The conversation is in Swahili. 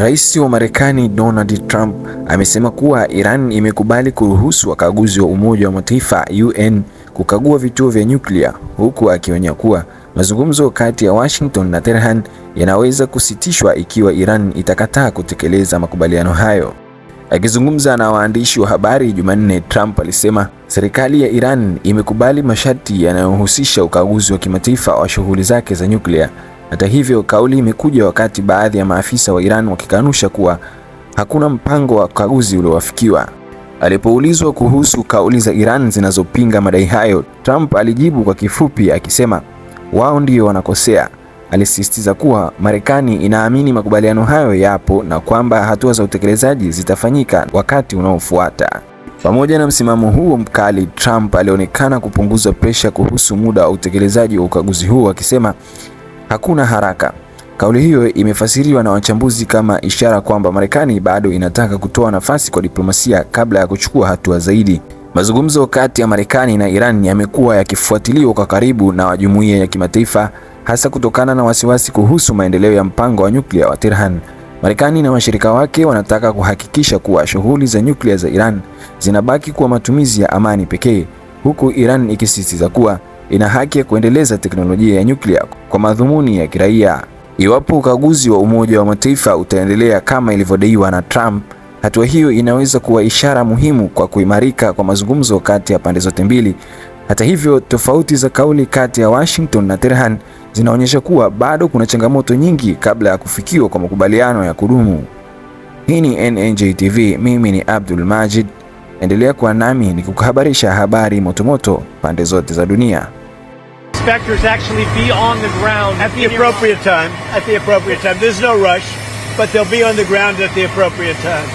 Rais wa Marekani Donald Trump amesema kuwa Iran imekubali kuruhusu wakaguzi wa Umoja wa Mataifa UN kukagua vituo vya nyuklia, huku akionya kuwa mazungumzo kati ya Washington na Tehran yanaweza kusitishwa ikiwa Iran itakataa kutekeleza makubaliano hayo. Akizungumza na waandishi wa habari Jumanne, Trump alisema serikali ya Iran imekubali masharti yanayohusisha ukaguzi wa kimataifa wa shughuli zake za nyuklia. Hata hivyo, kauli imekuja wakati baadhi ya maafisa wa Iran wakikanusha kuwa hakuna mpango wa ukaguzi uliowafikiwa. Alipoulizwa kuhusu kauli za Iran zinazopinga madai hayo, Trump alijibu kwa kifupi akisema wao ndio wanakosea. Alisisitiza kuwa Marekani inaamini makubaliano hayo yapo na kwamba hatua za utekelezaji zitafanyika wakati unaofuata. Pamoja na msimamo huo mkali, Trump alionekana kupunguza presha kuhusu muda wa utekelezaji wa ukaguzi huo akisema hakuna haraka. Kauli hiyo imefasiriwa na wachambuzi kama ishara kwamba Marekani bado inataka kutoa nafasi kwa diplomasia kabla ya kuchukua hatua zaidi. Mazungumzo kati ya Marekani na Iran yamekuwa yakifuatiliwa kwa karibu na jumuiya ya kimataifa, hasa kutokana na wasiwasi kuhusu maendeleo ya mpango wa nyuklia wa Tehran. Marekani na washirika wake wanataka kuhakikisha kuwa shughuli za nyuklia za Iran zinabaki kuwa matumizi ya amani pekee, huku Iran ikisisitiza kuwa ina haki ya kuendeleza teknolojia ya nyuklia kwa madhumuni ya kiraia. Iwapo ukaguzi wa Umoja wa Mataifa utaendelea kama ilivyodaiwa na Trump, hatua hiyo inaweza kuwa ishara muhimu kwa kuimarika kwa mazungumzo kati ya pande zote mbili. Hata hivyo, tofauti za kauli kati ya Washington na Tehran zinaonyesha kuwa bado kuna changamoto nyingi kabla ya kufikiwa kwa makubaliano ya kudumu. Hii ni NNJ TV, mimi ni Abdul Majid. Endelea kuwa nami nikukuhabarisha habari motomoto pande zote za dunia. Inspectors actually be on the ground at the appropriate time. There's no rush, but they'll be on the ground at the appropriate time.